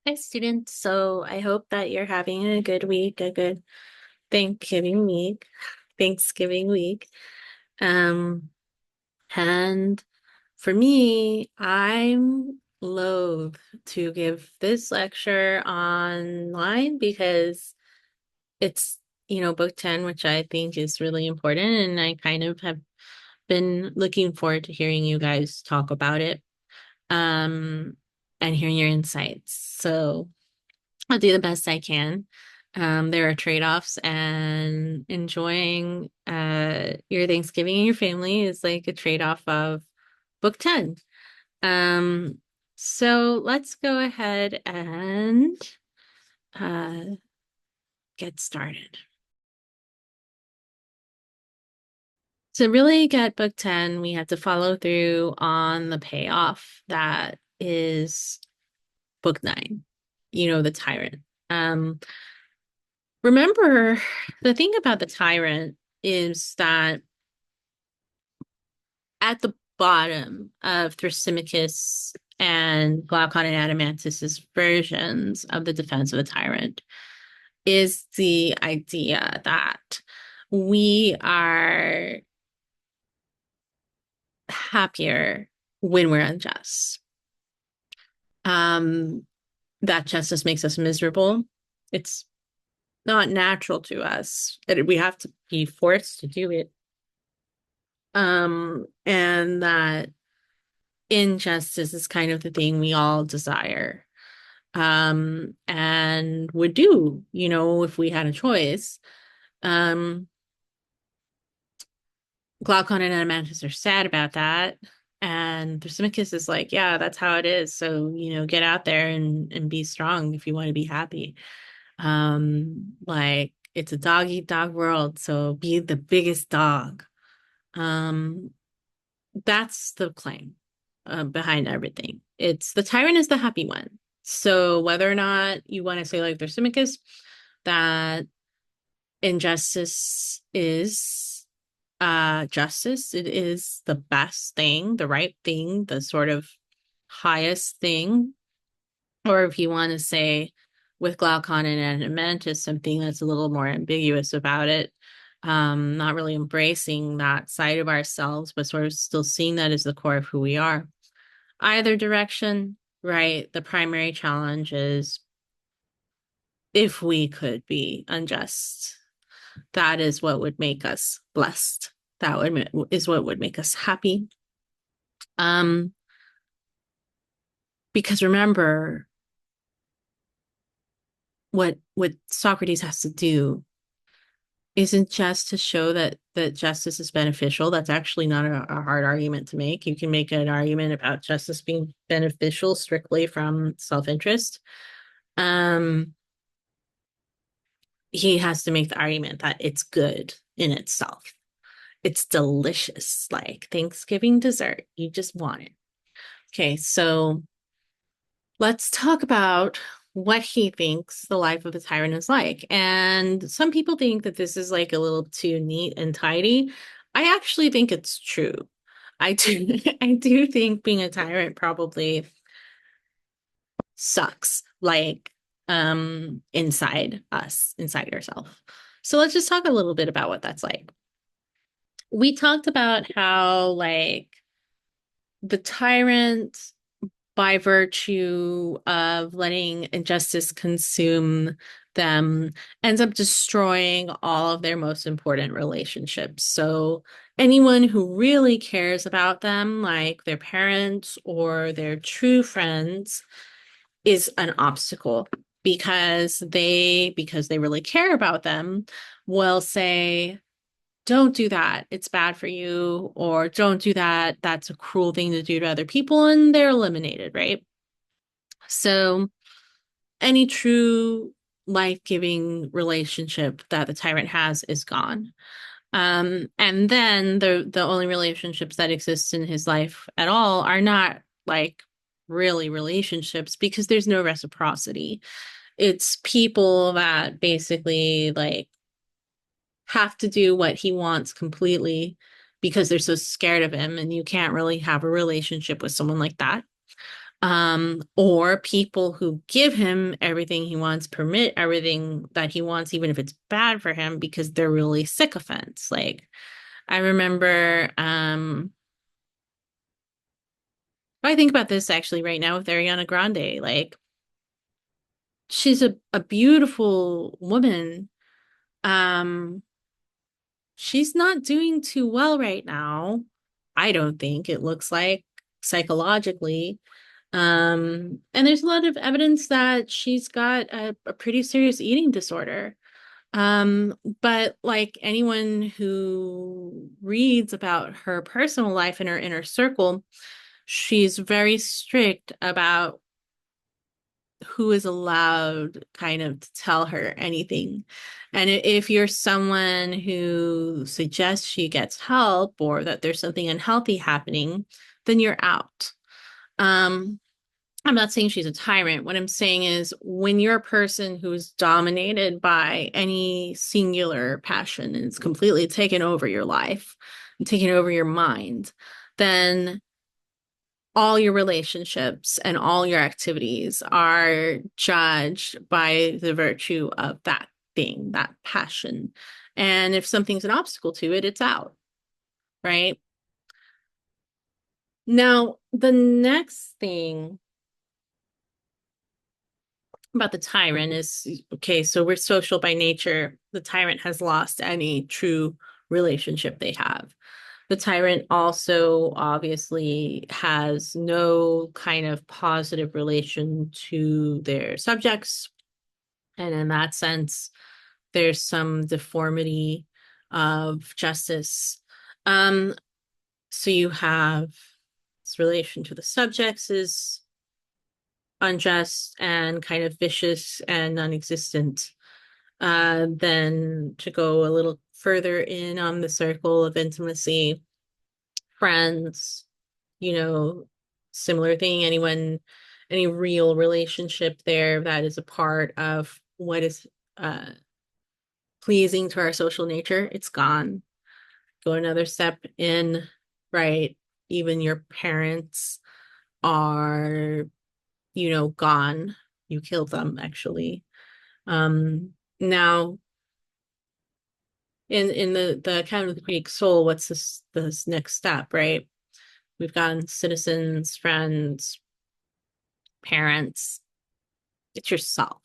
Hi, students. So I hope that you're having a good week, a good Thanksgiving week, Thanksgiving week. Um, and for me, I'm loath to give this lecture online because it's, book 10, which I think is really important, and I kind of have been looking forward to hearing you guys talk about it, um, and hearing your insights. So I'll do the best I can. There are trade-offs, and enjoying your Thanksgiving and your family is like a trade-off of book 10. Um, so let's go ahead and uh, get started. To really get book 10, we have to follow through on the payoff that is book 9, the tyrant. Um, Remember, the thing about the tyrant is that at the bottom of Thrasymachus and Glaucon and Adeimantus's versions of the defense of the tyrant is the idea that we are happier when we're unjust. Um, that justice makes us miserable. It's not natural to us. We have to be forced to do it. And that injustice is kind of the thing we all desire, and would do, if we had a choice. Um, Glaucon and Adeimantus are sad about that. And Thrasymachus is like, yeah, that's how it is. So, get out there and be strong if you want to be happy. Like it's a dog eat dog world, so be the biggest dog. Um, That's the claim behind everything. It's the tyrant is the happy one. So whether or not you want to say like Thrasymachus, that injustice is justice, it is the best thing, the right thing, the sort of highest thing. Or if you want to say with Glaucon and Adeimantus, something that's a little more ambiguous about it, not really embracing that side of ourselves, but sort of still seeing that as the core of who we are. Either direction, right? The primary challenge is if we could be unjust, that is what would make us blessed. Is what would make us happy. Um, because remember what Socrates has to do isn't just to show that justice is beneficial. That's actually not a hard argument to make. You can make an argument about justice being beneficial strictly from self-interest. Um, he has to make the argument that it's good in itself. It's delicious, like Thanksgiving dessert. You just want it. Okay, so let's talk about what he thinks the life of a tyrant is like. And some people think that this is like a little too neat and tidy. I actually think it's true. I do I do think being a tyrant probably sucks, like inside ourselves. So let's just talk a little bit about what that's like. We talked about how like the tyrant, by virtue of letting injustice consume them, ends up destroying all of their most important relationships. So anyone who really cares about them, like their parents or their true friends, is an obstacle because they really care about them, will say, don't do that. It's bad for you. Or don't do that. That's a cruel thing to do to other people. And they're eliminated, right? So any true life-giving relationship that the tyrant has is gone. And then the only relationships that exist in his life at all are not like really relationships because there's no reciprocity. It's people that basically like have to do what he wants completely because they're so scared of him, and you can't really have a relationship with someone like that. Or people who give him everything he wants, permit everything that he wants, even if it's bad for him, because they're really sycophants. Like, I remember, I think about this actually right now with Ariana Grande. Like, she's a beautiful woman. Um, she's not doing too well right now. I don't think it looks like psychologically. And there's a lot of evidence that she's got a pretty serious eating disorder. But like anyone who reads about her personal life in her inner circle, she's very strict about who is allowed kind of to tell her anything. And if you're someone who suggests she gets help or that there's something unhealthy happening, then you're out. Um, I'm not saying she's a tyrant. What I'm saying is when you're a person who's dominated by any singular passion and it's completely taken over your life and taken over your mind, then all your relationships and all your activities are judged by the virtue of that thing, that passion. And if something's an obstacle to it, it's out, right? Now, the next thing about the tyrant is okay, so we're social by nature. The tyrant has lost any true relationship they have. The tyrant also obviously has no kind of positive relation to their subjects. And in that sense, there's some deformity of justice. Um, so you have this relation to the subjects is unjust and kind of vicious and non-existent. Then to go a little further in on the circle of intimacy, friends, you know, similar thing. Any real relationship there that is a part of what is uh, pleasing to our social nature, it's gone. Go another step in, right? Even your parents are, gone. You killed them, actually. Now, in the account of the Greek soul, what's this next step, right? We've gotten citizens, friends, parents. It's yourself,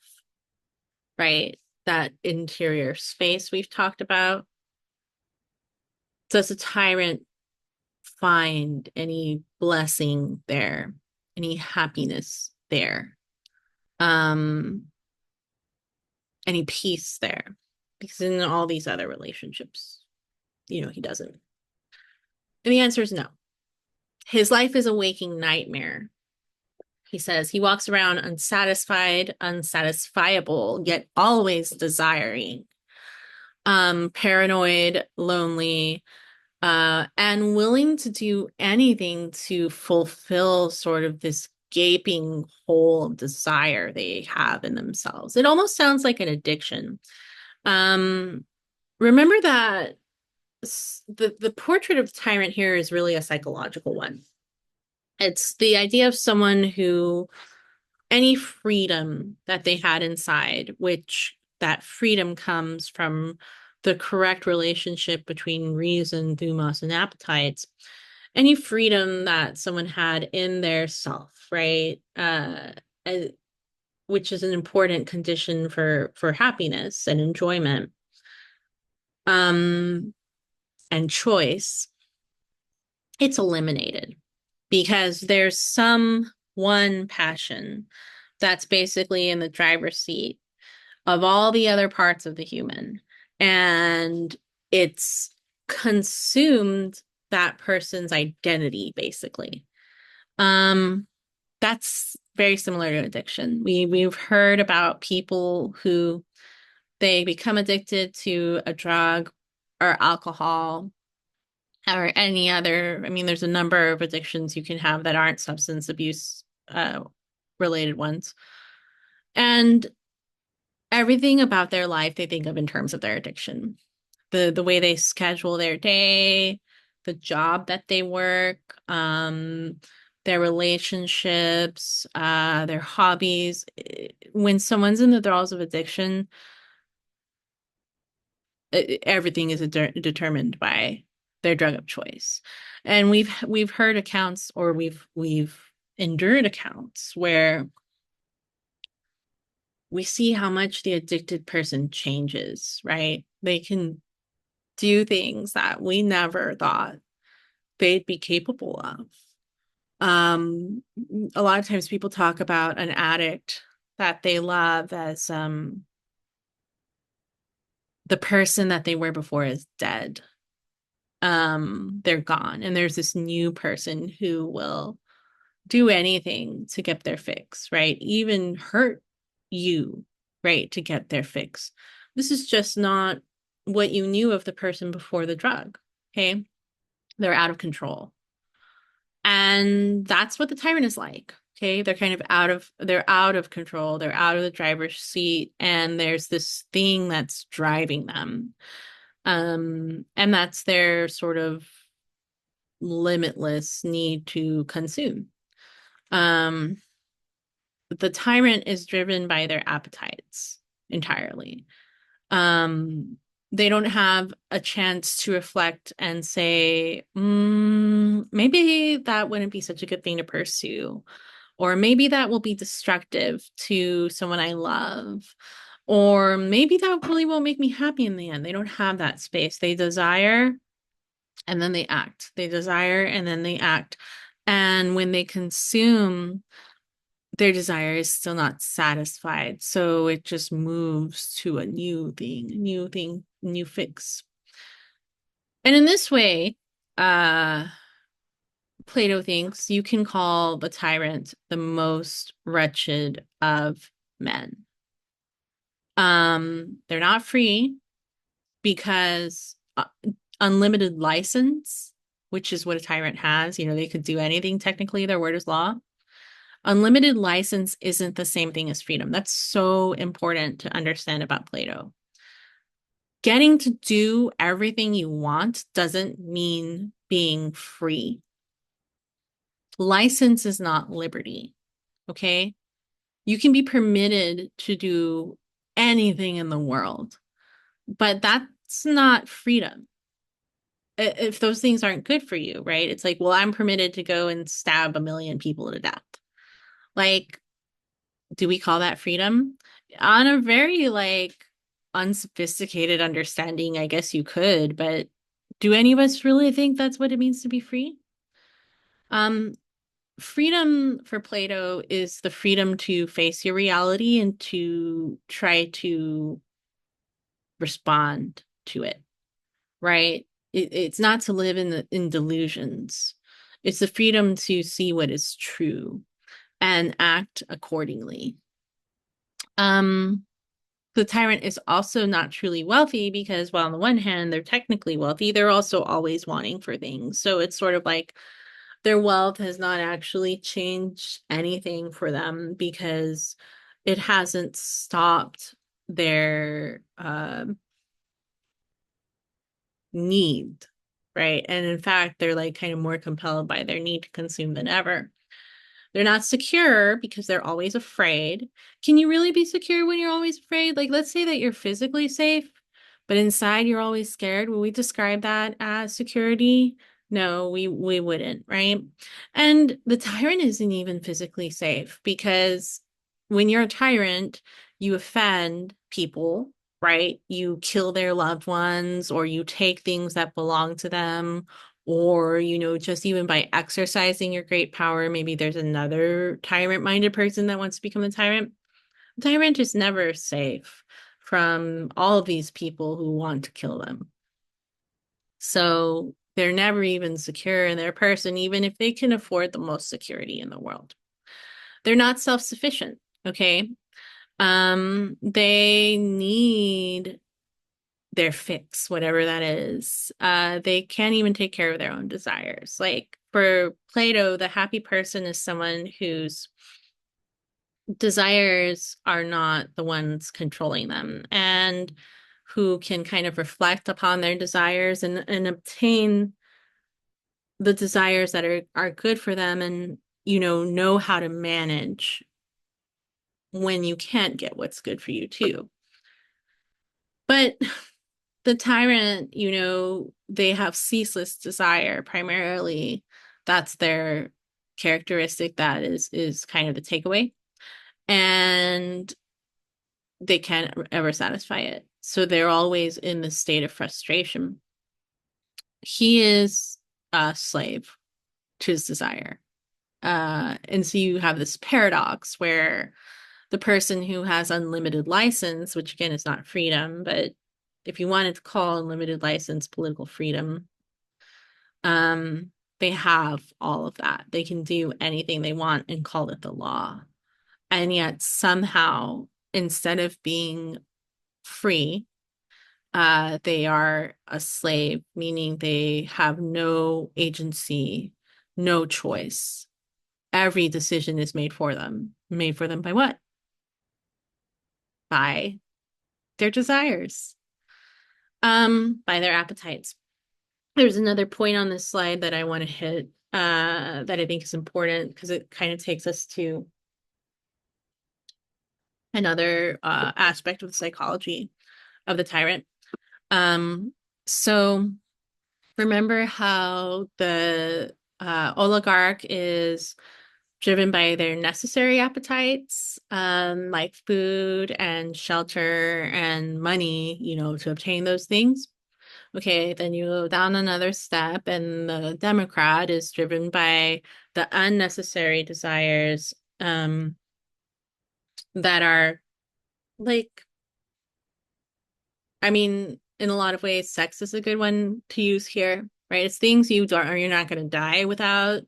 right? That interior space we've talked about. Does a tyrant find any blessing there, any happiness there, um, any peace there? Because in all these other relationships, he doesn't. And the answer is no. His life is a waking nightmare. He says he walks around unsatisfied, unsatisfiable, yet always desiring, paranoid, lonely, and willing to do anything to fulfill sort of this gaping hole of desire they have in themselves. It almost sounds like an addiction. Um, Remember that the portrait of the tyrant here is really a psychological one. It's the idea of someone who any freedom that they had inside, which that freedom comes from the correct relationship between reason, thumos, and appetites, any freedom that someone had in their self, right? Uh, which is an important condition for happiness and enjoyment, um, and choice, it's eliminated because there's some one passion that's basically in the driver's seat of all the other parts of the human. And it's consumed that person's identity, basically. Um, that's very similar to addiction. We've heard about people who they become addicted to a drug or alcohol or any other. I mean, there's a number of addictions you can have that aren't substance abuse related ones. And everything about their life they think of in terms of their addiction. The way they schedule their day, the job that they work, their relationships, their hobbies. When someone's in the thralls of addiction, everything is determined by their drug of choice. And we've heard accounts, or we've endured accounts where we see how much the addicted person changes, right? They can do things that we never thought they'd be capable of. Um, a lot of times people talk about an addict that they love as the person that they were before is dead. They're gone, and there's this new person who will do anything to get their fix, right? Even hurt you, right, to get their fix. This is just not what you knew of the person before the drug. Okay. They're out of control. And that's what the tyrant is like. Okay. They're kind of they're out of control. They're out of the driver's seat. And there's this thing that's driving them. And that's their sort of limitless need to consume. Um, the tyrant is driven by their appetites entirely. Um, they don't have a chance to reflect and say, maybe that wouldn't be such a good thing to pursue, or maybe that will be destructive to someone I love, or maybe that really won't make me happy in the end. They don't have that space. They desire and then they act. They desire and then they act. And when they consume, their desire is still not satisfied. So it just moves to a new thing, new fix. And in this way, uh, Plato thinks you can call the tyrant the most wretched of men. They're not free because unlimited license, which is what a tyrant has, they could do anything technically, their word is law. Unlimited license isn't the same thing as freedom. That's so important to understand about Plato. Getting to do everything you want doesn't mean being free. License is not liberty, okay? You can be permitted to do anything in the world, but that's not freedom. If those things aren't good for you, right? It's like, well, I'm permitted to go and stab 1 million people to death. Like, do we call that freedom? On a very unsophisticated understanding, I guess you could, but do any of us really think that's what it means to be free? Um, Freedom for Plato is the freedom to face your reality and to try to respond to it, right? It's not to live in delusions. It's the freedom to see what is true and act accordingly. Um, the tyrant is also not truly wealthy because, while on the one hand, they're technically wealthy, they're also always wanting for things. So it's sort of like their wealth has not actually changed anything for them because it hasn't stopped their need, right? And in fact, they're kind of more compelled by their need to consume than ever. They're not secure because they're always afraid. Can you really be secure when you're always afraid? Let's say that you're physically safe, but inside you're always scared. Will we describe that as security? No, we wouldn't, right? And the tyrant isn't even physically safe because when you're a tyrant, you offend people, right? You kill their loved ones, or you take things that belong to them, or just even by exercising your great power, maybe there's another tyrant-minded person that wants to become the tyrant. The tyrant is never safe from all of these people who want to kill them. So they're never even secure in their person, even if they can afford the most security in the world. They're not self-sufficient, okay? They need their fix, whatever that is. They can't even take care of their own desires. Like for Plato, the happy person is someone whose desires are not the ones controlling them, and who can kind of reflect upon their desires and obtain the desires that are good for them, know how to manage when you can't get what's good for you too. But the tyrant, they have ceaseless desire primarily. That's their characteristic that is kind of the takeaway. And they can't ever satisfy it. So they're always in the state of frustration. He is a slave to his desire. And so you have this paradox where the person who has unlimited license, which again is not freedom, but if you wanted to call unlimited license political freedom, um, they have all of that. They can do anything they want and call it the law. And yet somehow, instead of being free, they are a slave, meaning they have no agency, no choice. Every decision is made for them. Made for them by what? By their desires, by their appetites. There's another point on this slide that I want to hit, that I think is important because it kind of takes us to another aspect of the psychology of the tyrant. Um, so remember how the oligarch is driven by their necessary appetites, like food and shelter and money, to obtain those things. Okay, then you go down another step, and the Democrat is driven by the unnecessary desires, that are like, I mean, in a lot of ways, sex is a good one to use here, right? It's things you don't, or you're not going to die without,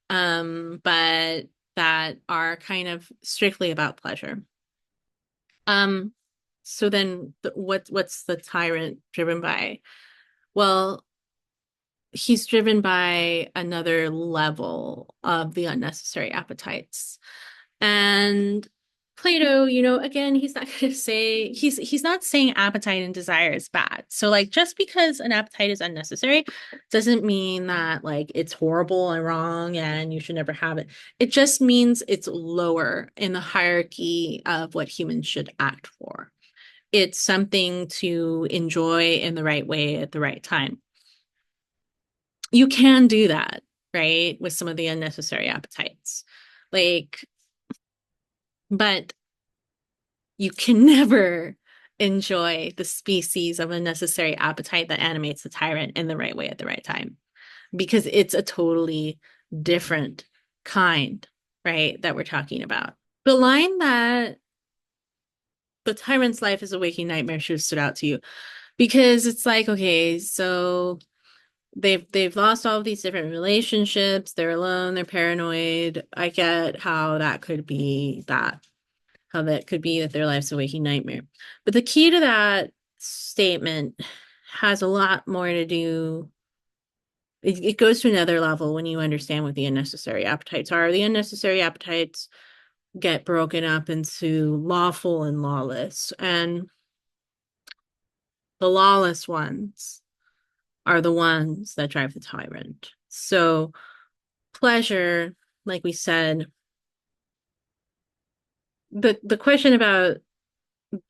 but that are kind of strictly about pleasure. Um, so then what's the tyrant driven by? Well, he's driven by another level of the unnecessary appetites. And Plato, again, he's not going to say he's not saying appetite and desire is bad. So like just because an appetite is unnecessary doesn't mean that like it's horrible and wrong and you should never have it. It just means it's lower in the hierarchy of what humans should act for. It's something to enjoy in the right way at the right time. You can do that, right? With some of the unnecessary appetites. Like, but you can never enjoy the species of unnecessary appetite that animates the tyrant in the right way at the right time because it's a totally different kind, right? That we're talking about. The line that the tyrant's life is a waking nightmare should have stood out to you because it's like, okay, so they've lost all of these different relationships, they're alone, they're paranoid. I get how that could be that how that could be that their life's a waking nightmare. But the key to that statement has a lot more to do. It goes to another level when you understand what the unnecessary appetites are. The unnecessary appetites get broken up into lawful and lawless. And the lawless ones are the ones that drive the tyrant. So pleasure, like we said, the question about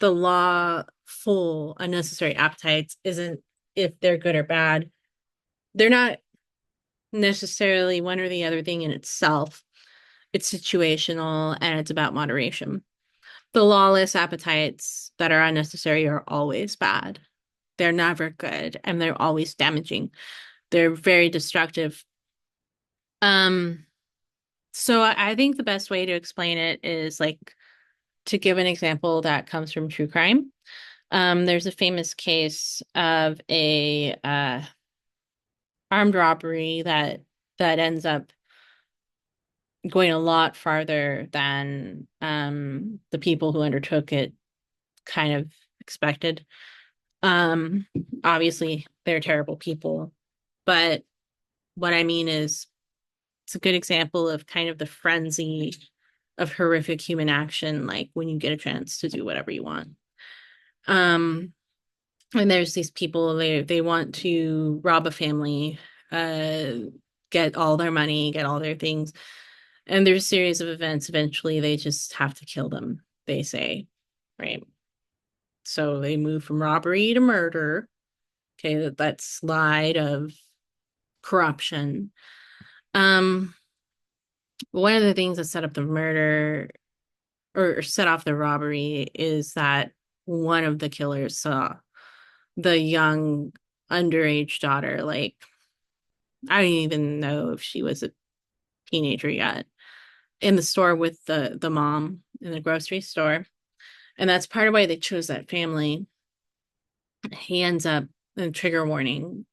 the lawful unnecessary appetites isn't if they're good or bad. They're not necessarily one or the other thing in itself. It's situational and it's about moderation. The lawless appetites that are unnecessary are always bad. They're never good and they're always damaging. They're very destructive. Um, so I think the best way to explain it is like to give an example that comes from true crime. There's a famous case of a armed robbery that ends up going a lot farther than the people who undertook it kind of expected. Um, Obviously, they're terrible people, but what I mean is it's a good example of kind of the frenzy of horrific human action, like when you get a chance to do whatever you want. Um, and there's these people they want to rob a family, uh, get all their money, get all their things, And there's a series of events. Eventually, they just have to kill them, they say, right? So they move from robbery to murder. Okay, that slide of corruption. Um, One of the things that set up the murder or set off the robbery is that one of the killers saw the young underage daughter, like I don't even know if she was a teenager yet, in the store with the mom in the grocery store. And that's part of why they chose that family. He ends up in trigger warning,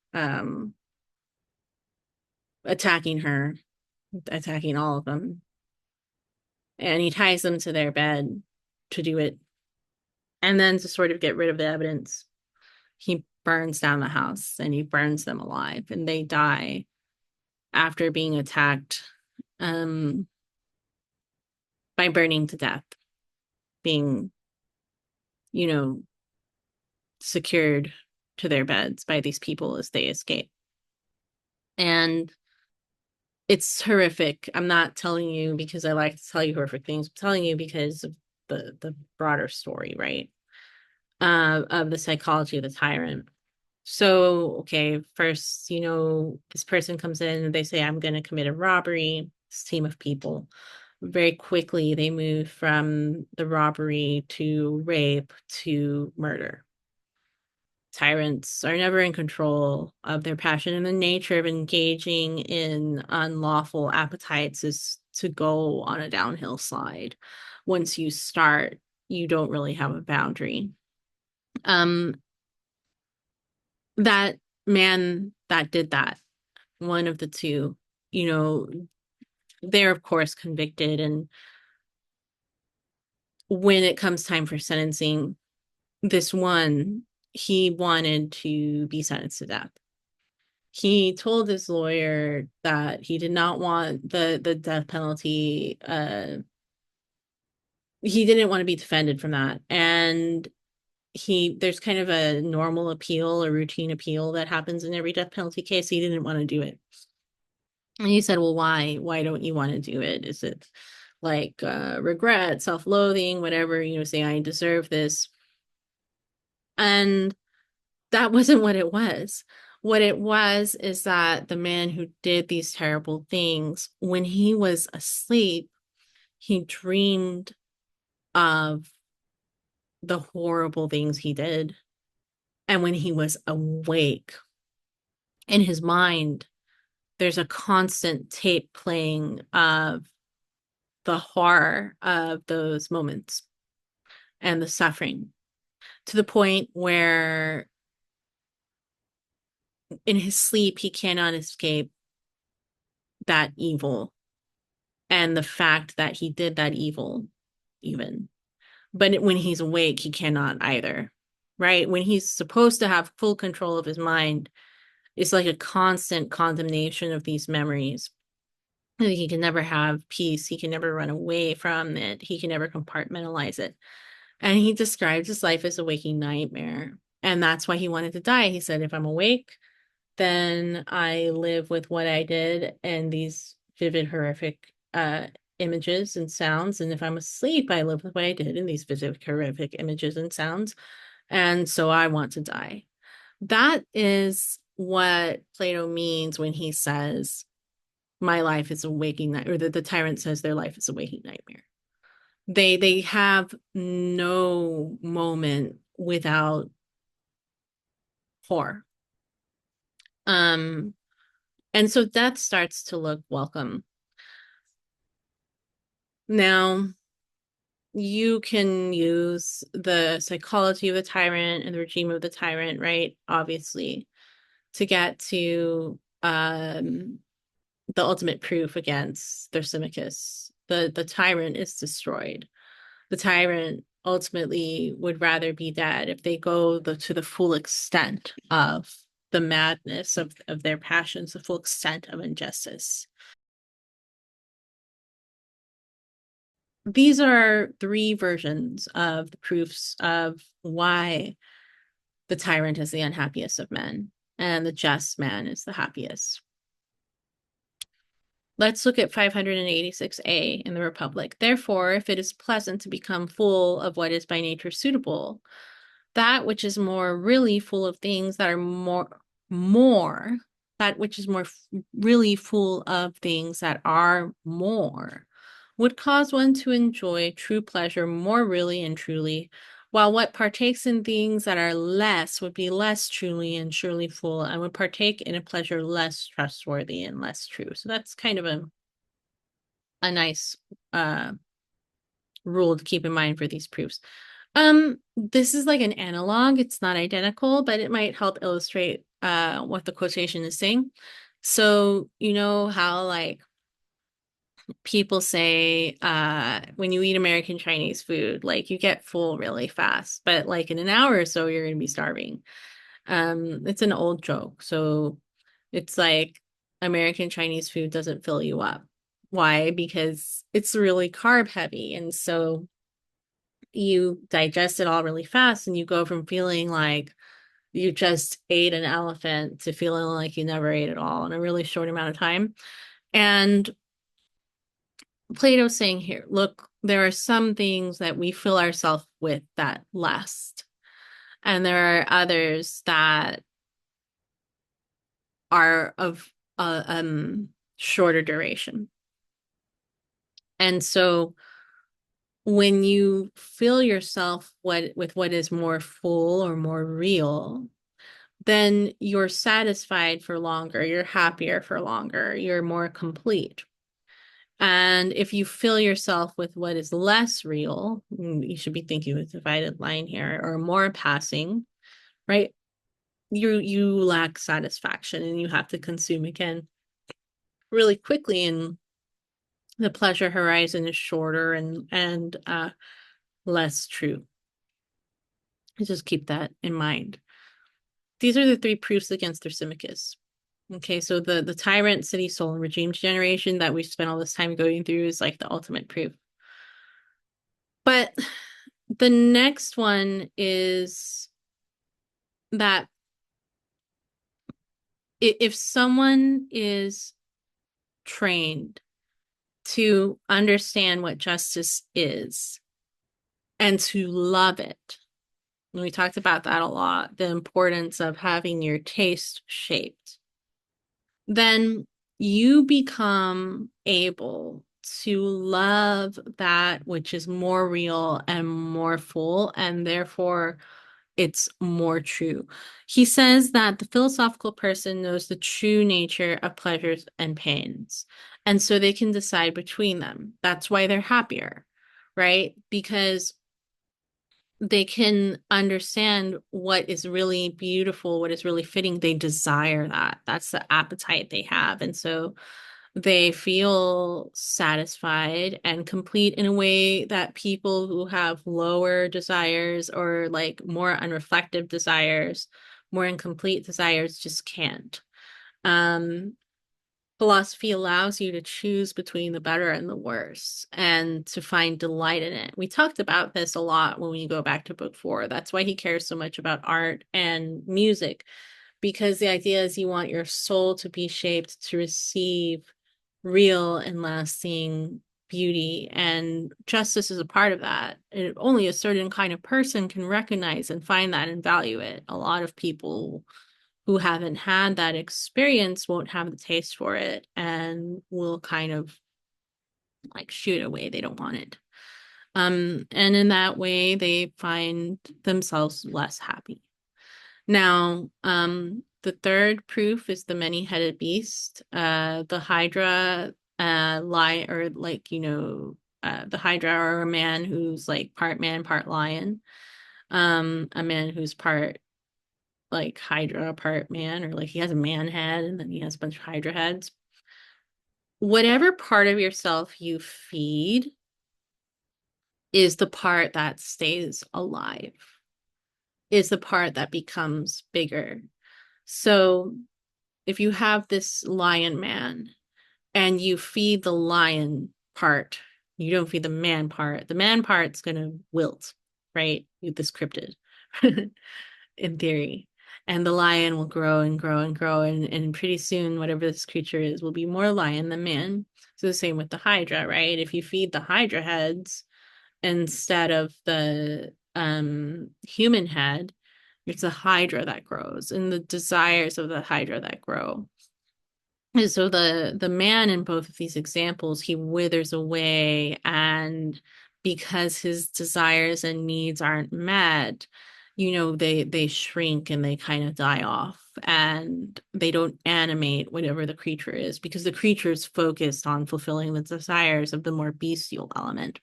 attacking her, attacking all of them. And he ties them to their bed to do it. And then to sort of get rid of the evidence, he burns down the house and he burns them alive and they die after being attacked um, by burning to death, being, you know, secured to their beds by these people as they escape. And it's horrific. I'm not telling you because I like to tell you horrific things. I'm telling you because of the broader story, right? Of the psychology of the tyrant. So, okay, first, this person comes in and they say, I'm going to commit a robbery. This team of people. Very quickly, they move from the robbery to rape to murder. Tyrants are never in control of their passion, and the nature of engaging in unlawful appetites is to go on a downhill slide. Once you start, you don't really have a boundary. Um, that man that did that, one of the two, you know, they're of course convicted, and when it comes time for sentencing, this one, he wanted to be sentenced to death. He told his lawyer that he did not want the death penalty. He didn't want to be defended from that. And there's kind of a normal appeal, a routine appeal that happens in every death penalty case. He didn't want to do it. And he said, well, why? Why don't you want to do it? Is it like regret, self-loathing, whatever, say I deserve this? And that wasn't what it was. What it was is that the man who did these terrible things, when he was asleep, he dreamed of the horrible things he did. And when he was awake, in his mind, there's a constant tape playing of the horror of those moments and the suffering, to the point where in his sleep he cannot escape that evil and the fact that he did that evil, even. But when he's awake, he cannot either, right? When he's supposed to have full control of his mind, it's like a constant condemnation of these memories. He can never have peace. He can never run away from it. He can never compartmentalize it. And he described his life as a waking nightmare. And that's why he wanted to die. He said, if I'm awake, then I live with what I did and these vivid, horrific images and sounds. And if I'm asleep, I live with what I did and these vivid, horrific images and sounds. And so I want to die. That is what Plato means when he says, my life is a waking night, or the tyrant says their life is a waking nightmare. They have no moment without horror. Um, and so death starts to look welcome. Now, you can use the psychology of the tyrant and the regime of the tyrant, right? Obviously, to get to the ultimate proof against Thrasymachus. The tyrant is destroyed. The tyrant ultimately would rather be dead if they go to the full extent of the madness of their passions, the full extent of injustice. These are three versions of the proofs of why the tyrant is the unhappiest of men and the just man is the happiest. Let's look at 586a in the Republic. Therefore, if it is pleasant to become full of what is by nature suitable, that which is more really full of things that are more, that which is really full of things that are more, would cause one to enjoy true pleasure more really and truly, while what partakes in things that are less would be less truly and surely full, and would partake in a pleasure less trustworthy and less true. So that's kind of a nice uh rule to keep in mind for these proofs. This is like an analog. It's not identical, but it might help illustrate what the quotation is saying. So, you know how like people say when you eat American Chinese food, like you get full really fast, but like in an hour or so you're going to be starving. It's an old joke. So it's like American Chinese food doesn't fill you up. Why? Because it's really carb heavy. And so you digest it all really fast and you go from feeling like you just ate an elephant to feeling like you never ate it all in a really short amount of time. And Plato's saying here, look, there are some things that we fill ourselves with that last, and there are others that are of shorter duration. And so when you fill yourself with what is more full or more real, then you're satisfied for longer, you're happier for longer, you're more complete. And if you fill yourself with what is less real, you should be thinking with divided line here, or more passing, right? You lack satisfaction and you have to consume again really quickly, and the pleasure horizon is shorter and less true. Just keep that in mind. These are the three proofs against Thrasymachus. Okay, so the tyrant, city, soul, and regime generation that we've spent all this time going through is like the ultimate proof. But the next one is that if someone is trained to understand what justice is and to love it, and we talked about that a lot, the importance of having your taste shaped, then you become able to love that which is more real and more full, and therefore it's more true. He says that the philosophical person knows the true nature of pleasures and pains, and so they can decide between them. That's why they're happier, right? Because they can understand what is really beautiful, what is really fitting. They desire that. That's the appetite they have. And so they feel satisfied and complete in a way that people who have lower desires or like more unreflective desires, more incomplete desires just can't. Um, Philosophy allows you to choose between the better and the worse and to find delight in it. We talked about this a lot when we go back to book 4. That's why he cares so much about art and music, because the idea is you want your soul to be shaped to receive real and lasting beauty, and justice is a part of that. And only a certain kind of person can recognize and find that and value it. A lot of people who haven't had that experience won't have the taste for it and will kind of like shoot away. They don't want it. And in that way, they find themselves less happy. Now, the third proof is the many-headed beast. The Hydra, lie or like, the Hydra are a man who's like part man, part lion. A man who's part like Hydra part man, or like he has a man head and then he has a bunch of Hydra heads. Whatever part of yourself you feed is the part that stays alive, is the part that becomes bigger. So if you have this lion man and you feed the lion part, you don't feed the man part's gonna wilt, right? With this cryptid, in theory. And the lion will grow and grow and grow, and pretty soon, whatever this creature is will be more lion than man. So the same with the Hydra, right? If you feed the Hydra heads instead of the human head, it's the Hydra that grows and the desires of the Hydra that grow. And so the man in both of these examples, he withers away, and because his desires and needs aren't met, they shrink and they kind of die off, and they don't animate whatever the creature is, because the creature is focused on fulfilling the desires of the more bestial element.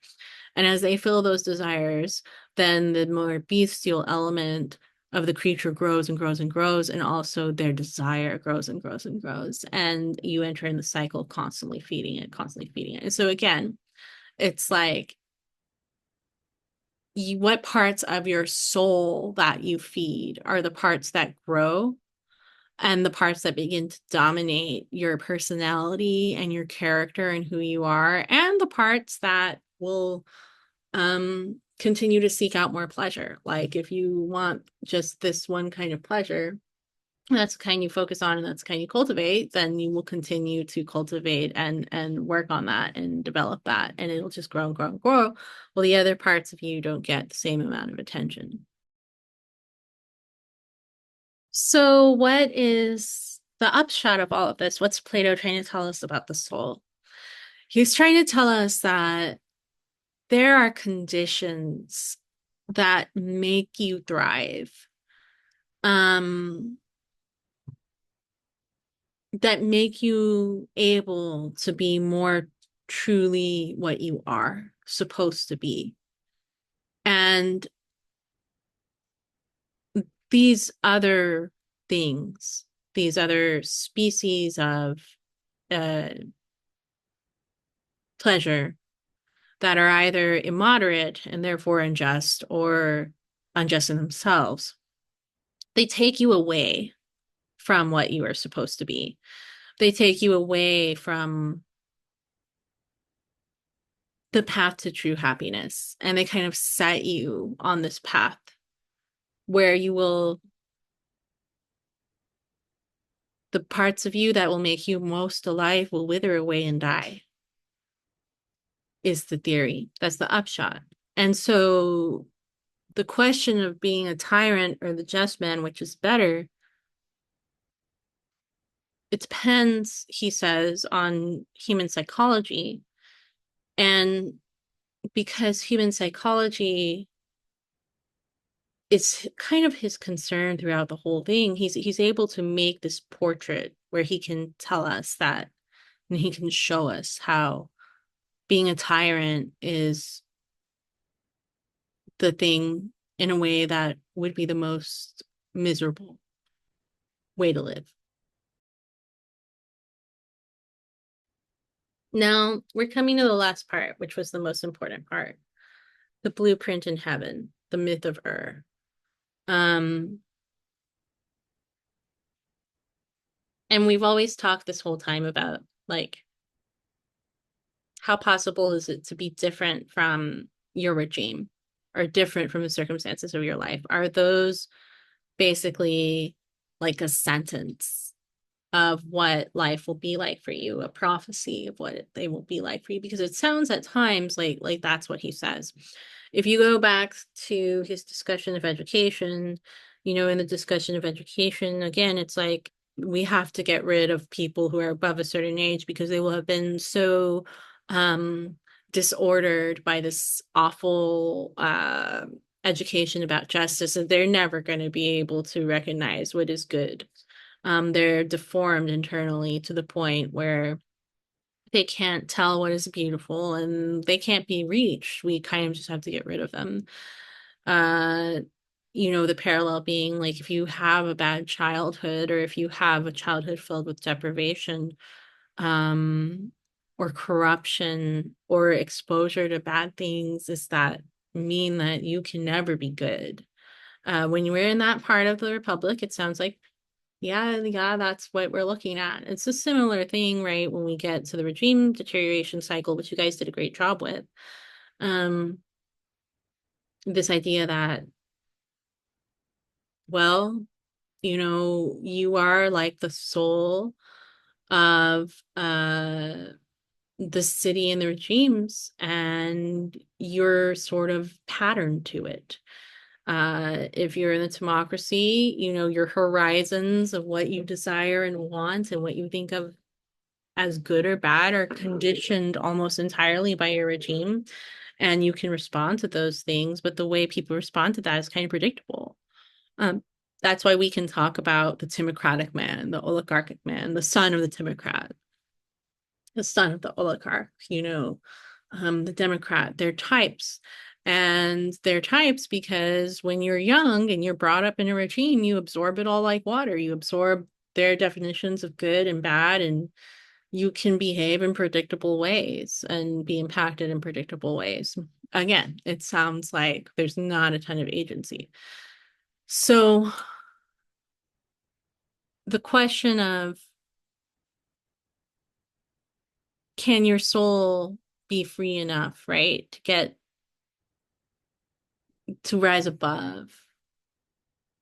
And as they fill those desires, then the more bestial element of the creature grows and grows and grows, and also their desire grows and grows and grows. And you enter in the cycle of constantly feeding it, constantly feeding it. And so again, it's like what parts of your soul that you feed are the parts that grow and the parts that begin to dominate your personality and your character and who you are, and the parts that will continue to seek out more pleasure. Like if you want just this one kind of pleasure, that's the kind you focus on and that's the kind you cultivate, then you will continue to cultivate and work on that and develop that, and it'll just grow and grow and grow. Well, the other parts of you don't get the same amount of attention. So what is the upshot of all of this? What's Plato trying to tell us about the soul? He's trying to tell us that there are conditions that make you thrive, um, that make you able to be more truly what you are supposed to be. And these other things, these other species of uh, pleasure that are either immoderate and therefore unjust, or unjust in themselves, they take you away from what you are supposed to be. They take you away from the path to true happiness, and they kind of set you on this path where you will, the parts of you that will make you most alive will wither away and die, is the theory. That's the upshot. And so the question of being a tyrant or the just man, which is better, it depends, he says, on human psychology. And because human psychology is kind of his concern throughout the whole thing, he's able to make this portrait where he can tell us that, and he can show us how being a tyrant is the thing in a way that would be the most miserable way to live. Now we're coming to the last part, which was the most important part, the blueprint in heaven, the myth of Ur. Um, and we've always talked this whole time about, like, how possible is it to be different from your regime or different from the circumstances of your life? Are those basically like a sentence of what life will be like for you, a prophecy of what they will be like for you? Because it sounds at times like that's what he says. If you go back to his discussion of education, in the discussion of education, again, it's like we have to get rid of people who are above a certain age because they will have been so um disordered by this awful education about justice that they're never going to be able to recognize what is good. They're deformed internally to the point where they can't tell what is beautiful and they can't be reached. We kind of just have to get rid of them. Uh, the parallel being like if you have a bad childhood or if you have a childhood filled with deprivation, um, or corruption or exposure to bad things, does that mean that you can never be good? When you were in that part of the Republic, it sounds like yeah, that's what we're looking at. It's a similar thing, right? When we get to the regime deterioration cycle, which you guys did a great job with. Um, this idea that, well, You are like the soul of the city and the regimes, and you're sort of patterned to it. If you're in the democracy, your horizons of what you desire and want and what you think of as good or bad are conditioned almost entirely by your regime. And you can respond to those things, but the way people respond to that is kind of predictable. Um, that's why we can talk about the timocratic man, the oligarchic man, the son of the timocrat, the son of the oligarch, the Democrat. They're types. And they're types because when you're young and you're brought up in a regime, you absorb it all like water. You absorb their definitions of good and bad, and you can behave in predictable ways and be impacted in predictable ways. Again, it sounds like there's not a ton of agency. So the question of, can your soul be free enough, right, to rise above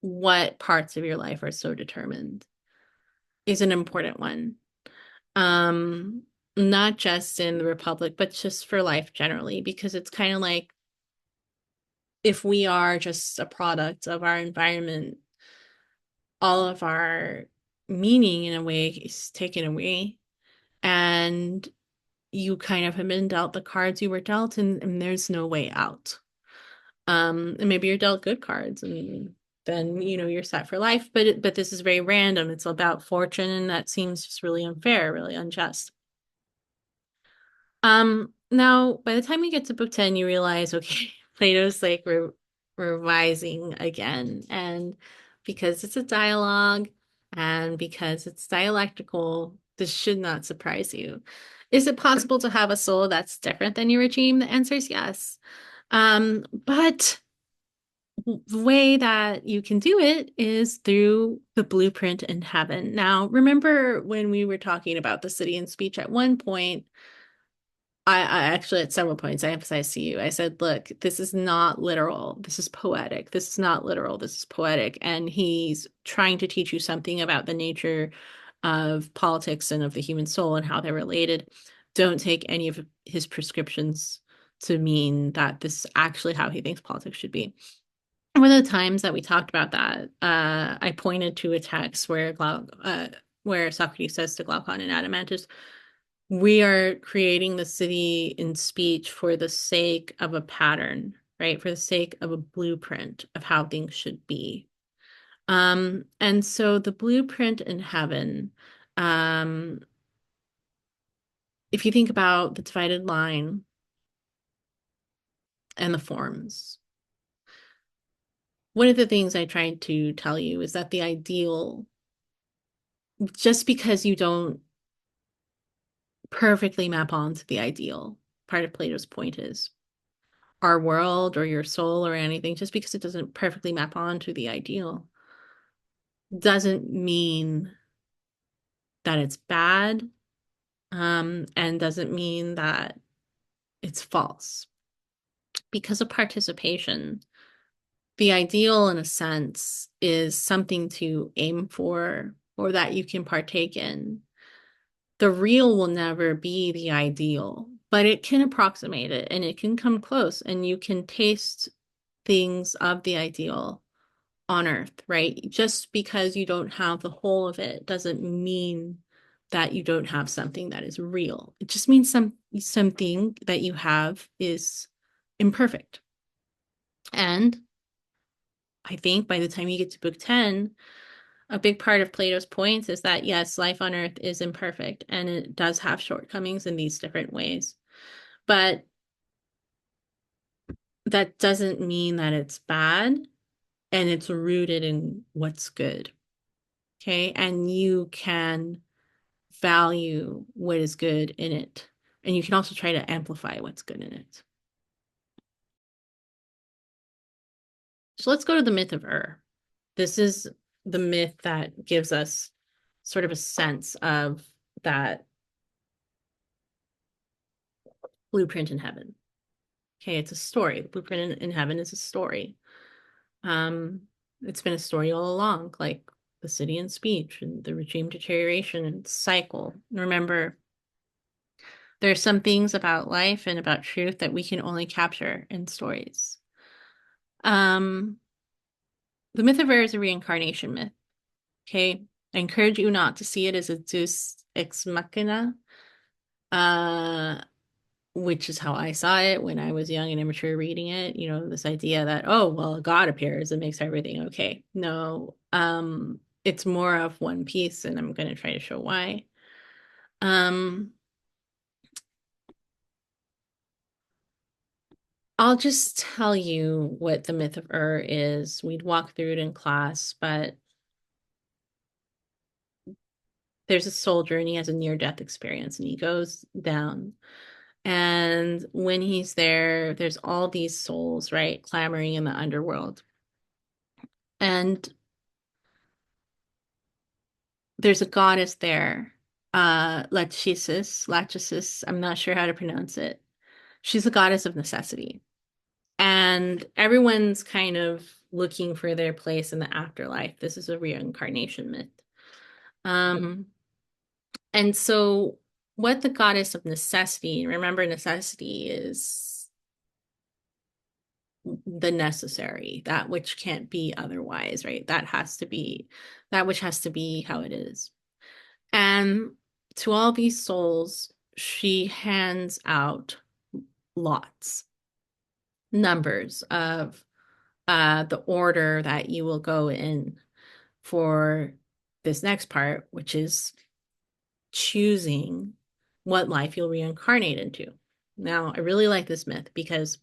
what parts of your life are so determined, is an important one. Um, Not just in the Republic, but just for life generally, because it's kind of like, if we are just a product of our environment, all of our meaning in a way is taken away, and you kind of have been dealt the cards you were dealt, and there's no way out. And maybe you're dealt good cards, and then you're set for life, but this is very random. It's about fortune, and that seems just really unfair, really unjust. Now by the time you get to book 10, you realize, okay, Plato's like revising again. And because it's a dialogue and because it's dialectical, this should not surprise you. Is it possible to have a soul that's different than your regime? The answer is yes. But the way that you can do it is through the blueprint in heaven. Now, remember when we were talking about the city and speech at one point, I actually, at several points, I emphasized to you, I said, look, this is not literal. This is poetic. This is not literal. This is poetic. And he's trying to teach you something about the nature of politics and of the human soul and how they're related. Don't take any of his prescriptions to mean that this is actually how he thinks politics should be. One of the times that we talked about that, I pointed to a text where Socrates says to Glaucon and Adeimantus, we are creating the city in speech for the sake of a pattern, right? For the sake of a blueprint of how things should be. And so the blueprint in heaven, um, if you think about the divided line and the forms, one of the things I tried to tell you is that the ideal, just because you don't perfectly map onto the ideal, part of Plato's point is, our world or your soul or anything, just because it doesn't perfectly map onto the ideal, doesn't mean that it's bad, and doesn't mean that it's false. Because of participation, the ideal, in a sense, is something to aim for or that you can partake in. The real will never be the ideal, but it can approximate it and it can come close, and you can taste things of the ideal on earth, right? Just because you don't have the whole of it doesn't mean that you don't have something that is real. It just means something that you have is imperfect. And I think by the time you get to book 10, a big part of Plato's points is that yes, life on earth is imperfect and it does have shortcomings in these different ways. But that doesn't mean that it's bad, and it's rooted in what's good. Okay. And you can value what is good in it. And you can also try to amplify what's good in it. So let's go to the myth of This is the myth that gives us sort of a sense of that blueprint in heaven. Okay, it's a story. The blueprint in heaven is a story. It's been a story all along. Like the city and speech and the regime deterioration and cycle. Remember, there are some things about life and about truth that we can only capture in stories. Um, the myth of Error is a reincarnation myth. Okay. I encourage you not to see it as a Deus ex machina, uh, which is how I saw it when I was young and immature reading it. You know, this idea that, oh, well, a God appears and makes everything okay. No, it's more of one piece, and I'm going to try to show why. Um, I'll just tell you what the myth of Ur is. We'd walk through it in class, but there's a soldier and he has a near-death experience and he goes down. And when he's there, there's all these souls, right, clamoring in the underworld. And there's a goddess there, Lachesis, I'm not sure how to pronounce it. She's a goddess of necessity. And everyone's kind of looking for their place in the afterlife. This is a reincarnation myth. Um, and so what the goddess of necessity, remember necessity is the necessary, that which can't be otherwise, right? That has to be that which has to be how it is. And to all these souls, she hands out lots, numbers of the order that you will go in for this next part, which is choosing what life you'll reincarnate into. Now, I really like this myth because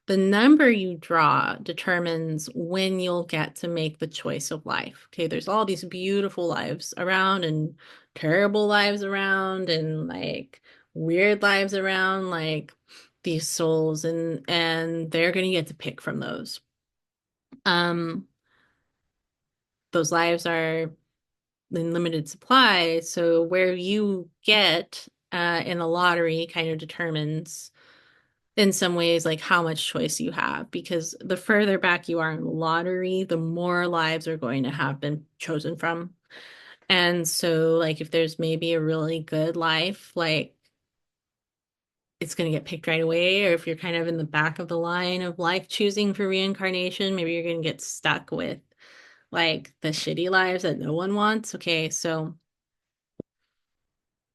the number you draw determines when you'll get to make the choice of life. Okay, there's all these beautiful lives around and terrible lives around and like weird lives around, like these souls, and they're gonna get to pick from those. Um, those lives are in limited supply, so where you get in the lottery kind of determines in some ways like how much choice you have, because the further back you are in the lottery, the more lives are going to have been chosen from. And so like if there's maybe a really good life, like it's going to get picked right away, or if you're kind of in the back of the line of life choosing for reincarnation, maybe you're going to get stuck with like the shitty lives that no one wants. Okay, so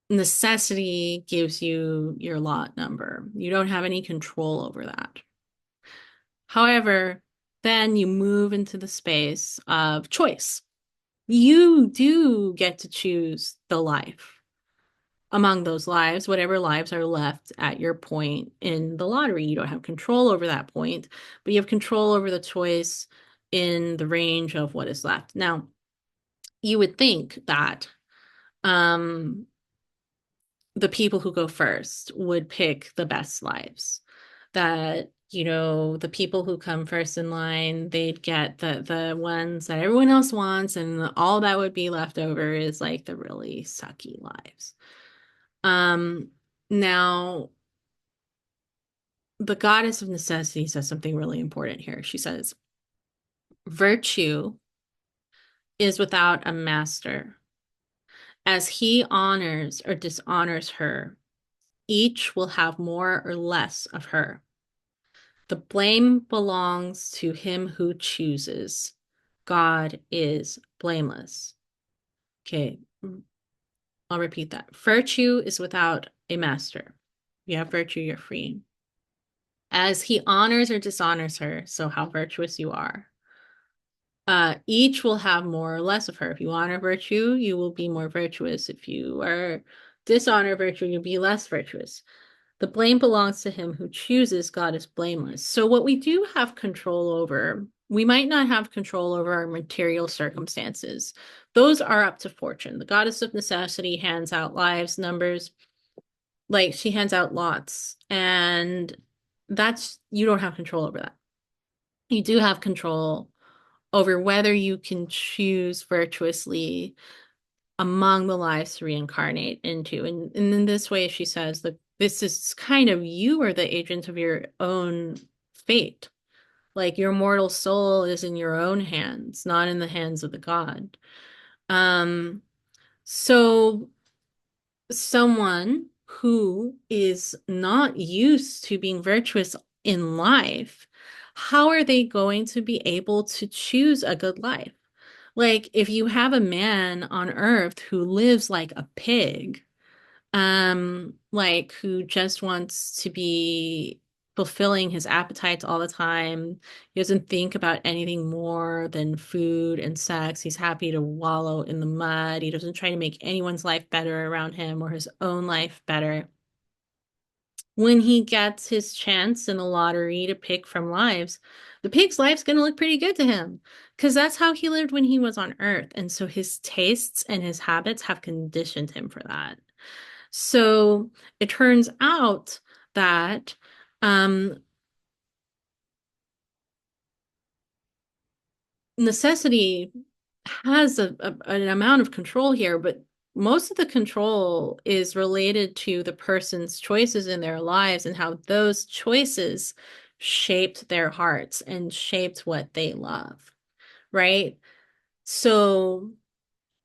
necessity gives you your lot number. You don't have any control over that. However, then you move into the space of choice. You do get to choose the life among those lives, whatever lives are left at your point in the lottery. You don't have control over that point, but you have control over the choice in the range of what is left. Now, you would think that um, the people who go first would pick the best lives. That, you know, the people who come first in line, they'd get the ones that everyone else wants, and all that would be left over is like the really sucky lives. Um, Now the goddess of necessity says something really important here. She says, virtue is without a master. As he honors or dishonors her, each will have more or less of her. The blame belongs to him who chooses. God is blameless. Okay, I'll repeat that. Virtue is without a master. You have virtue, you're free. As he honors or dishonors her, so how virtuous you are. Each will have more or less of her. If you honor virtue, you will be more virtuous. If you are dishonor virtue, you'll be less virtuous. The blame belongs to him who chooses. God is blameless. So what we do have control over, we might not have control over our material circumstances. Those are up to fortune. The goddess of necessity hands out lives, numbers, like she hands out lots. And that's, you don't have control over that. You do have control over whether you can choose virtuously among the lives to reincarnate into. And in this way, she says that this is kind of, you are the agent of your own fate. Like your mortal soul is in your own hands, not in the hands of the god. Um, so someone who is not used to being virtuous in life, how are they going to be able to choose a good life? Like, if you have a man on earth who lives like a pig, like who just wants to be fulfilling his appetites all the time. He doesn't think about anything more than food and sex. He's happy to wallow in the mud. He doesn't try to make anyone's life better around him or his own life better. When he gets his chance in the lottery to pick from lives, the pig's life's going to look pretty good to him because that's how he lived when he was on Earth. And so his tastes and his habits have conditioned him for that. So it turns out that um, necessity has an amount of control here, but most of the control is related to the person's choices in their lives and how those choices shaped their hearts and shaped what they love, right? So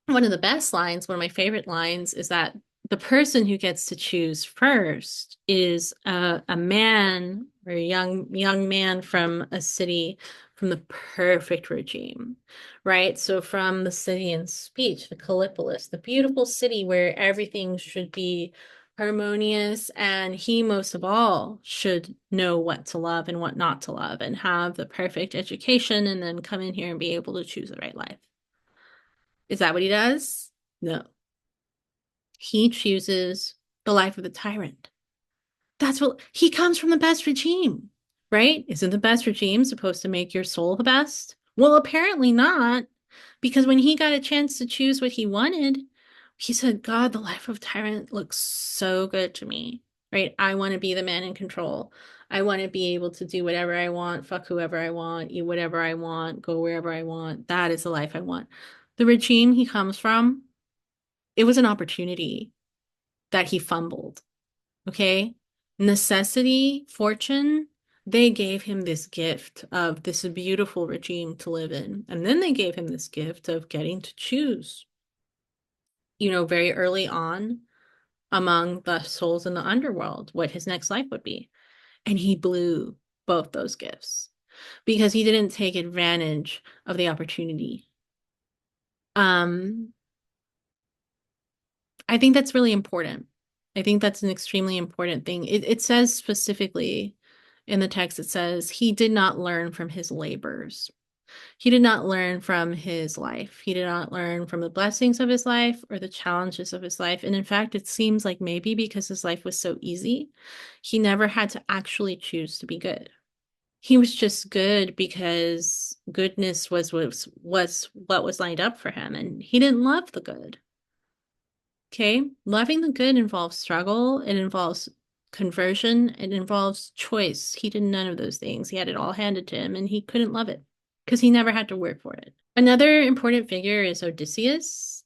one of the best lines, one of my favorite lines, is that the person who gets to choose first is a man or a young man from a city from the perfect regime, right? So from the city in speech, the Callipolis, the beautiful city where everything should be harmonious, and he most of all should know what to love and what not to love and have the perfect education and then come in here and be able to choose the right life. Is that what he does? No. He chooses the life of the tyrant. That's what he comes from the best regime, right? Isn't the best regime supposed to make your soul the best? Well, apparently not, because when he got a chance to choose what he wanted, he said, God, the life of tyrant looks so good to me, right? I want to be the man in control. I want to be able to do whatever I want, fuck whoever I want, eat whatever I want, go wherever I want. That is the life I want. The regime he comes from, it was an opportunity that he fumbled. Okay. Necessity, fortune, they gave him this gift of this beautiful regime to live in. And then they gave him this gift of getting to choose, very early on among the souls in the underworld what his next life would be. And he blew both those gifts because he didn't take advantage of the opportunity. Um, I think that's really important. I think that's an extremely important thing. It says specifically in the text, it says, he did not learn from his labors. He did not learn from his life. He did not learn from the blessings of his life or the challenges of his life. And in fact, it seems like maybe because his life was so easy, he never had to actually choose to be good. He was just good because goodness was what was lined up for him, and he didn't love the good. Okay, loving the good involves struggle, it involves conversion, it involves choice. He did none of those things. He had it all handed to him and he couldn't love it because he never had to work for it. Another important figure is Odysseus.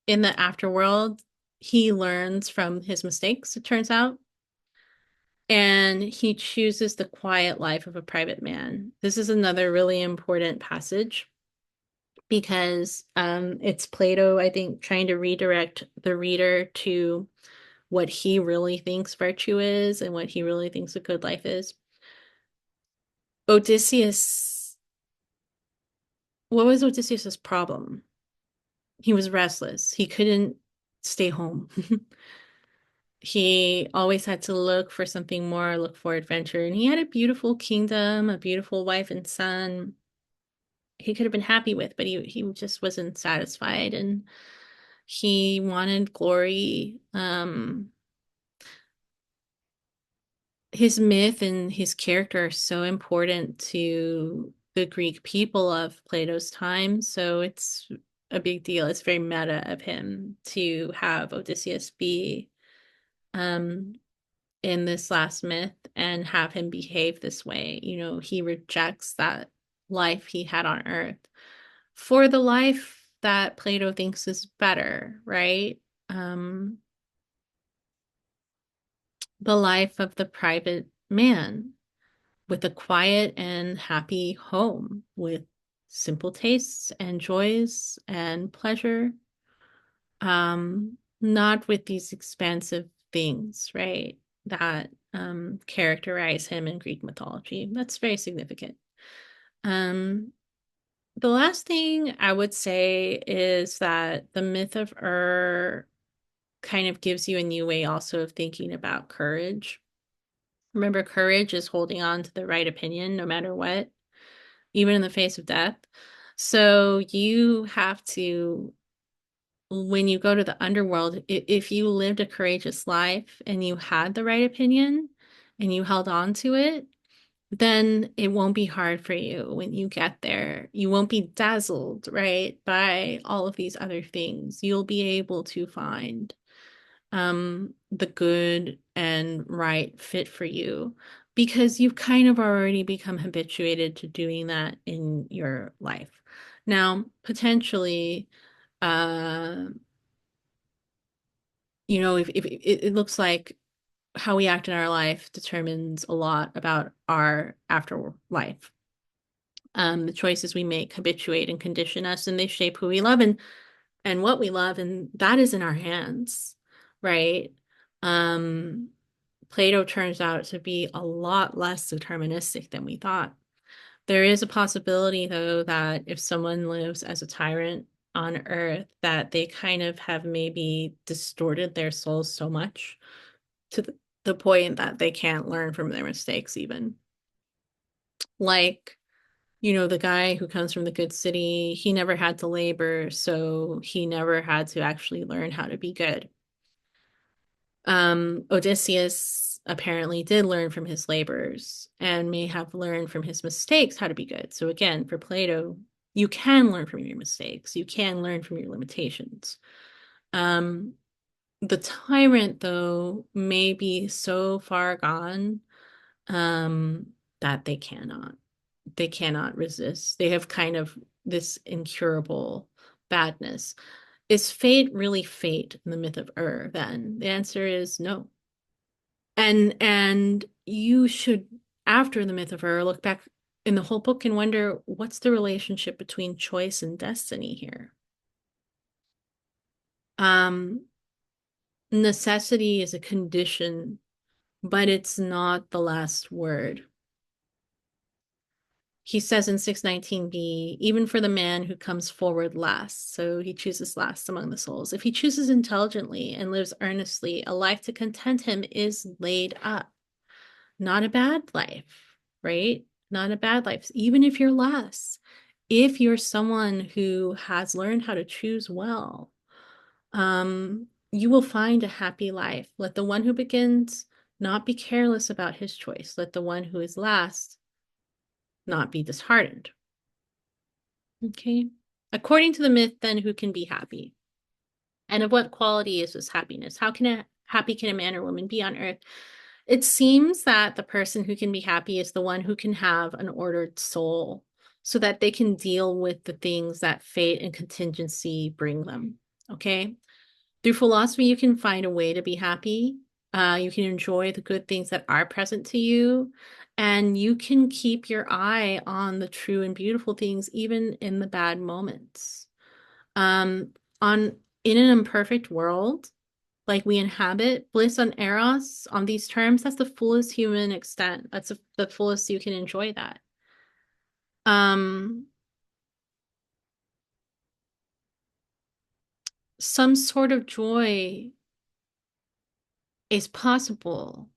In the afterworld, he learns from his mistakes, it turns out, and he chooses the quiet life of a private man. This is another really important passage because it's Plato, I think, trying to redirect the reader to what he really thinks virtue is and what he really thinks a good life is. Odysseus, what was Odysseus's problem? He was restless. He couldn't stay home. He always had to look for something more, look for adventure. And he had a beautiful kingdom, a beautiful wife and son he could have been happy with, but he just wasn't satisfied and he wanted glory. His myth and his character are so important to the Greek people of Plato's time, so it's a big deal. It's very meta of him to have Odysseus be um in this last myth and have him behave this way. He rejects that life he had on Earth for the life that Plato thinks is better, right? Um, the life of the private man with a quiet and happy home with simple tastes and joys and pleasure. not with these expansive things, right? That characterize him in Greek mythology. That's very significant. Um, the last thing I would say is that the myth of kind of gives you a new way also of thinking about courage. Remember, courage is holding on to the right opinion no matter what, even in the face of death. So you have to, when you go to the underworld, if you lived a courageous life and you had the right opinion and you held on to it, then it won't be hard for you when you get there. You won't be dazzled, right, by all of these other things. You'll be able to find the good and right fit for you because you've kind of already become habituated to doing that in your life. Now, potentially, uh, if it looks like how we act in our life determines a lot about our afterlife. The choices we make habituate and condition us, and they shape who we love and what we love, and that is in our hands, right? Um, Plato turns out to be a lot less deterministic than we thought. There is a possibility, though, that if someone lives as a tyrant on Earth, that they kind of have maybe distorted their souls so much to the point that they can't learn from their mistakes, even. Like, the guy who comes from the good city, he never had to labor, so he never had to actually learn how to be good. Odysseus apparently did learn from his labors and may have learned from his mistakes how to be good. So again, for Plato, you can learn from your mistakes. You can learn from your limitations. Um, the tyrant, though, may be so far gone, um, that they cannot. They cannot resist. They have kind of this incurable badness. Is fate really fate in the myth of then? The answer is no. And you should, after the myth of look back in the whole book and wonder what's the relationship between choice and destiny here. Um, Necessity is a condition, but it's not the last word. He says in 619b, even for the man who comes forward last, so he chooses last among the souls, if he chooses intelligently and lives earnestly, a life to content him is laid up. Not a bad life, right? Not a bad life, even if you're less. If you're someone who has learned how to choose well, you will find a happy life. Let the one who begins not be careless about his choice. Let the one who is last not be disheartened. Okay. According to the myth, then who can be happy? And of what quality is this happiness? How happy can a man or woman be on earth? It seems that the person who can be happy is the one who can have an ordered soul so that they can deal with the things that fate and contingency bring them. Okay. Through philosophy, you can find a way to be happy. You can enjoy the good things that are present to you, and you can keep your eye on the true and beautiful things, even in the bad moments. Um, on in an imperfect world, like we inhabit, bliss on Eros on these terms, that's the fullest human extent. That's the fullest you can enjoy that. Um, some sort of joy is possible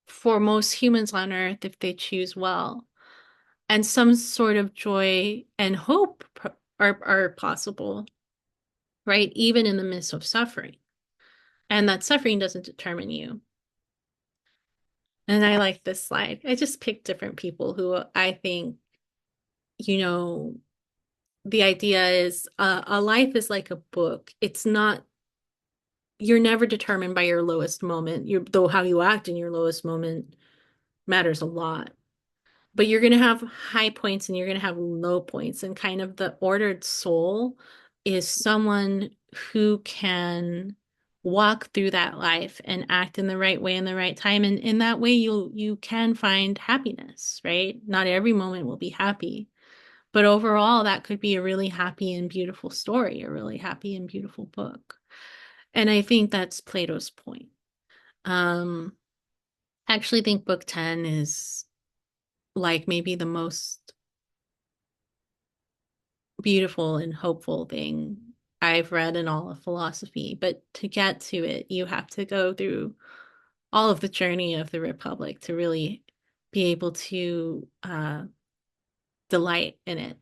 for most humans on Earth if they choose well. And some sort of joy and hope are possible, right? Even in the midst of suffering. And that suffering doesn't determine you. And I like this slide. I just picked different people who I think, you know, the idea is a life is like a book. It's not, you're never determined by your lowest moment. Though how you act in your lowest moment matters a lot. But you're going to have high points and you're going to have low points. And kind of the ordered soul is someone who can walk through that life and act in the right way in the right time. And in that way, you can find happiness, right? Not every moment will be happy. But overall, that could be a really happy and beautiful story, a really happy and beautiful book. And I think that's Plato's point. Um, I actually think book 10 is like maybe the most beautiful and hopeful thing I've read in all of philosophy. But to get to it, you have to go through all of the journey of the Republic to really be able to delight in it.